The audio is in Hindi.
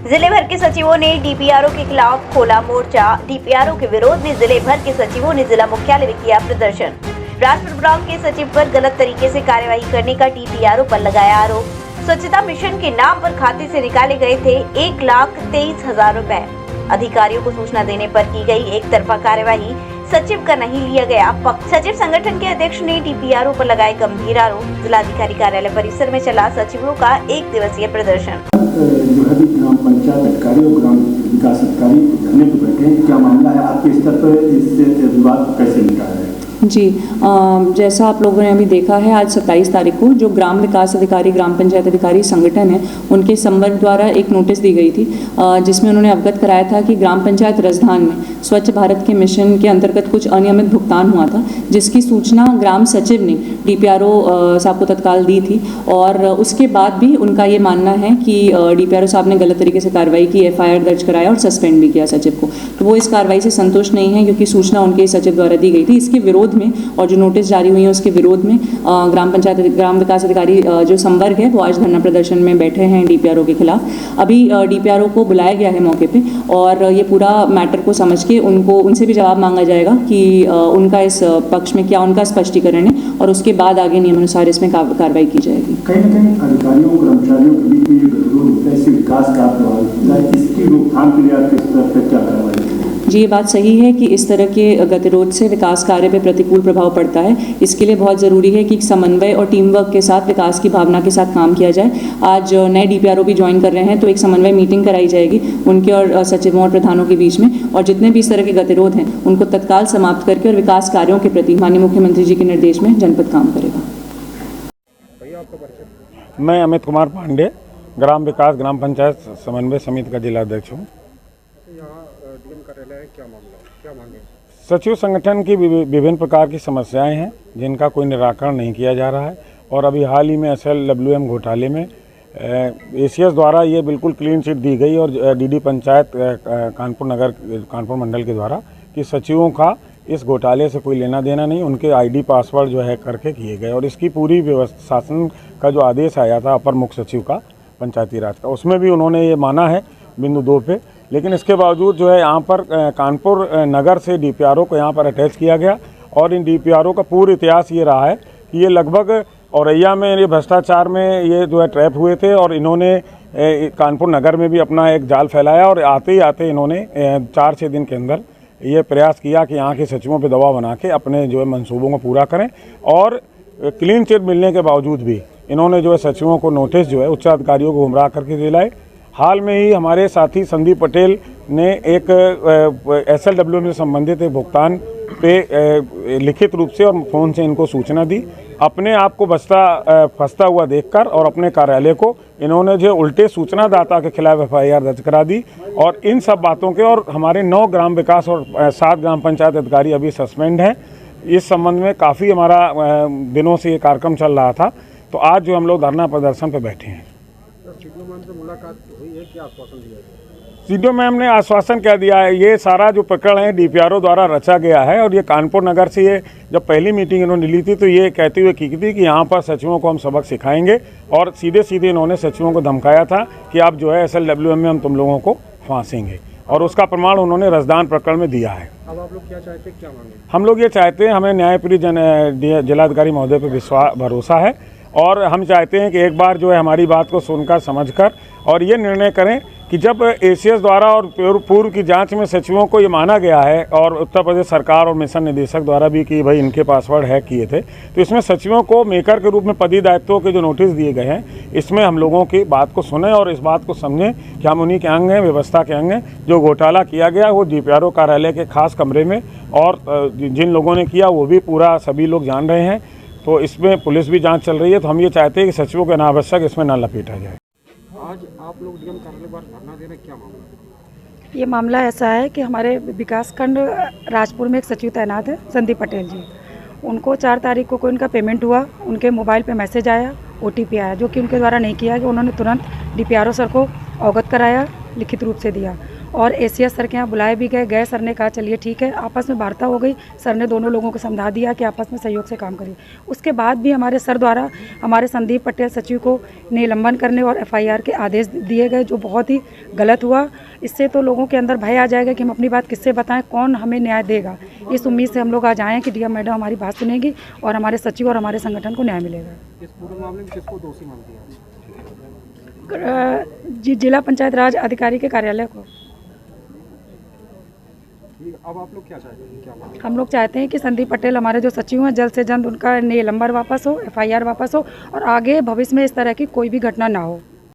जिले भर के सचिवों ने डीपीआरओ के खिलाफ खोला मोर्चा। डीपीआरओ के विरोध में जिले भर के सचिवों ने जिला मुख्यालय में किया प्रदर्शन। राजपुर ब्लॉक के सचिव पर गलत तरीके से कार्यवाही करने का डीपीआरओ पर लगाया आरोप। स्वच्छता मिशन के नाम पर खाते से निकाले गए थे 1,23,000 रुपए। अधिकारियों को सूचना देने पर की गई एक तरफा कार्यवाही, सचिव का नहीं लिया गया पक्ष। सचिव संगठन के अध्यक्ष ने डीपीआरओ पर लगाए गंभीर आरोप। जिलाधिकारी कार्यालय परिसर में चला सचिवों का 1 दिवसीय प्रदर्शन। जो है ग्राम पंचायत अधिकारी और ग्राम विकास अधिकारी धरने पर बैठे हैं, क्या मामला है आपके स्तर पर, इस विवाद को कैसे निकाला जाए? जी, जैसा आप लोगों ने अभी देखा है, आज 27 तारीख को जो ग्राम विकास अधिकारी, ग्राम पंचायत अधिकारी संगठन है, उनके संवर्ग द्वारा एक नोटिस दी गई थी जिसमें उन्होंने अवगत कराया था कि ग्राम पंचायत राजधान में स्वच्छ भारत के मिशन के अंतर्गत कुछ अनियमित भुगतान हुआ था, जिसकी सूचना ग्राम सचिव ने डीपीआरओ साहब को तत्काल दी थी। और उसके बाद भी उनका ये मानना है कि डीपीआरओ साहब ने गलत तरीके से कार्रवाई की, एफआईआर दर्ज कराया और सस्पेंड भी किया सचिव को। तो वो इस कार्रवाई से संतुष्ट नहीं है क्योंकि सूचना उनके सचिव द्वारा दी गई थी। इसके विरोध में और जो नोटिस जारी हुई है उसके विरोध में ग्राम विकास अधिकारी जो संवर्ग है वो आज धरना प्रदर्शन में बैठे हैं डीपीआरओ के खिलाफ। अभी डीपीआरओ को बुलाया गया है मौके पे और ये पूरा मैटर को समझ के उनसे भी जवाब मांगा जाएगा कि उनका इस पक्ष में क्या उनका स्पष्टीकरण है और उसके बाद आगे नियमानुसार इसमें कार्रवाई की जाएगी। कहीं न कहीं अधिकारियों कर्मचारियों के बीच में जो गतिरोध होता है, इससे विकास का प्रभावित होता है, इसकी रोकथाम के लिए आपके स्तर पर क्या कार्रवाई? जी, ये बात सही है कि इस तरह के गतिरोध से विकास कार्य पे प्रतिकूल प्रभाव पड़ता है। इसके लिए बहुत ज़रूरी है कि समन्वय और टीम वर्क के साथ विकास की भावना के साथ काम किया जाए। आज नए डीपीआरओ भी ज्वाइन कर रहे हैं तो एक समन्वय मीटिंग कराई जाएगी उनके और सचिवों और प्रधानों के बीच में, और जितने भी इस तरह के गतिरोध हैं उनको तत्काल समाप्त करके और विकास कार्यों के प्रति माननीय मुख्यमंत्री जी के निर्देश में जनपद काम करेगा। मैं अमित कुमार पांडे, ग्राम विकास ग्राम पंचायत समन्वय समिति का जिलाध्यक्ष हूँ। सचिव संगठन की विभिन्न प्रकार की समस्याएं हैं जिनका कोई निराकरण नहीं किया जा रहा है और अभी हाल ही में SLWM घोटाले में ACS द्वारा ये बिल्कुल क्लीन चिट दी गई और DD पंचायत कानपुर मंडल के द्वारा कि सचिवों का इस घोटाले से कोई लेना देना नहीं, उनके ID पासवर्ड जो है करके किए गए। और इसकी पूरी व्यवस्था शासन का जो आदेश आया था अपर मुख्य सचिव का पंचायती राज का, उसमें भी उन्होंने ये माना है बिंदु 2 पे। लेकिन इसके बावजूद जो है यहाँ पर कानपुर नगर से डीपीआरओ को यहाँ पर अटैच किया गया और इन डीपीआरओ का पूरा इतिहास ये रहा है कि ये लगभग औरैया में ये भ्रष्टाचार में ये जो है ट्रैप हुए थे और इन्होंने कानपुर नगर में भी अपना एक जाल फैलाया और आते ही आते इन्होंने 4-6 दिन के अंदर ये प्रयास किया कि यहाँ के सचिवों पर दबाव बना के अपने जो है मंसूबों को पूरा करें। और क्लीन चिट मिलने के बावजूद भी इन्होंने जो है सचिवों को नोटिस जो है उच्च अधिकारियों को गुमराह करके दिलाए। हाल में ही हमारे साथी संदीप पटेल ने एक SLWM से संबंधित एक भुगतान पे लिखित रूप से और फ़ोन से इनको सूचना दी। अपने आप को फंसता हुआ देखकर और अपने कार्यालय को इन्होंने जो उल्टे सूचनादाता के खिलाफ FIR दर्ज करा दी। और इन सब बातों के और हमारे 9 ग्राम विकास और 7 ग्राम पंचायत अधिकारी अभी सस्पेंड हैं। इस संबंध में काफ़ी हमारा दिनों से ये कार्यक्रम चल रहा था, तो आज जो हम लोग धरना प्रदर्शन पर बैठे हैं। सीडीओ मैम से मुलाकात हुई है, क्या आश्वासन दिया है? सीडीओ मैम ने आश्वासन क्या दिया है, ये सारा जो प्रकरण है डीपीआरओ द्वारा रचा गया है और ये कानपुर नगर से ये जब पहली मीटिंग इन्होंने ली थी तो ये कहते हुए की थी कि यहाँ पर सचिवों को हम सबक सिखाएंगे और सीधे सीधे इन्होंने सचिवों को धमकाया था कि आप जो है SLWM में हम तुम लोगों को फांसेंगे और उसका प्रमाण उन्होंने रसदान प्रकरण में दिया है। अब आप लोग क्या चाहते हैं, क्या मांगे? हम लोग ये चाहते हैं, हमें न्यायप्रिय जिलाधिकारी महोदय पर भरोसा है और हम चाहते हैं कि एक बार जो है हमारी बात को सुनकर समझकर और ये निर्णय करें कि जब ACS द्वारा और पूर्व की जांच में सचिवों को ये माना गया है और उत्तर प्रदेश सरकार और मिशन निदेशक द्वारा भी कि भाई इनके पासवर्ड हैक किए थे, तो इसमें सचिवों को मेकर के रूप में पदी दायित्वों के जो नोटिस दिए गए हैं इसमें हम लोगों की बात को सुने और इस बात को समझें कि हम उन्हीं के अंग हैं, व्यवस्था के अंग हैं। जो घोटाला किया गया वो डीपीआरओ कार्यालय के खास कमरे में और जिन लोगों ने किया वो भी पूरा सभी लोग जान रहे हैं, तो इसमें पुलिस भी जांच चल रही है। तो हम ये चाहते हैं कि सचिवों के अनावश्यक इसमें न लपेटा जाए। आज आप लोग डीएम कार्यालय पर धरना दे रहे हैं, क्या मामला? ये मामला ऐसा है कि हमारे विकासखंड राजपुर में एक सचिव तैनात है संदीप पटेल जी। उनको 4 तारीख को कोई उनका पेमेंट हुआ, उनके मोबाइल पे मैसेज आया, OTP आया, जो कि उनके द्वारा नहीं किया कि उन्होंने तुरंत डीपीआरओ सर को अवगत कराया, लिखित रूप से दिया और एसीएस सर के यहाँ बुलाए भी गए। सर ने कहा चलिए ठीक है, आपस में वार्ता हो गई। सर ने दोनों लोगों को समझा दिया कि आपस में सहयोग से काम करिए। उसके बाद भी हमारे सर द्वारा हमारे संदीप पटेल सचिव को निलंबन करने और एफआईआर के आदेश दिए गए, जो बहुत ही गलत हुआ। इससे तो लोगों के अंदर भय आ जाएगा कि हम अपनी बात किससे बताएं, कौन हमें न्याय देगा। इस उम्मीद से हम लोग आज आए हैं कि डीएम मैडम हमारी बात सुनेगी और हमारे सचिव और हमारे संगठन को न्याय मिलेगा। इस पूरे मामले में किसको दोषी मानती है? जिला पंचायत राज अधिकारी के कार्यालय को। ठीक, अब आप लोग क्या चाहते हैं? क्या मामला? हम लोग चाहते हैं कि संदीप पटेल हमारे जो सचिव हैं, जल्द से जल्द उनका निलंबन वापस हो, एफआईआर वापस हो और आगे भविष्य में इस तरह की कोई भी घटना ना हो।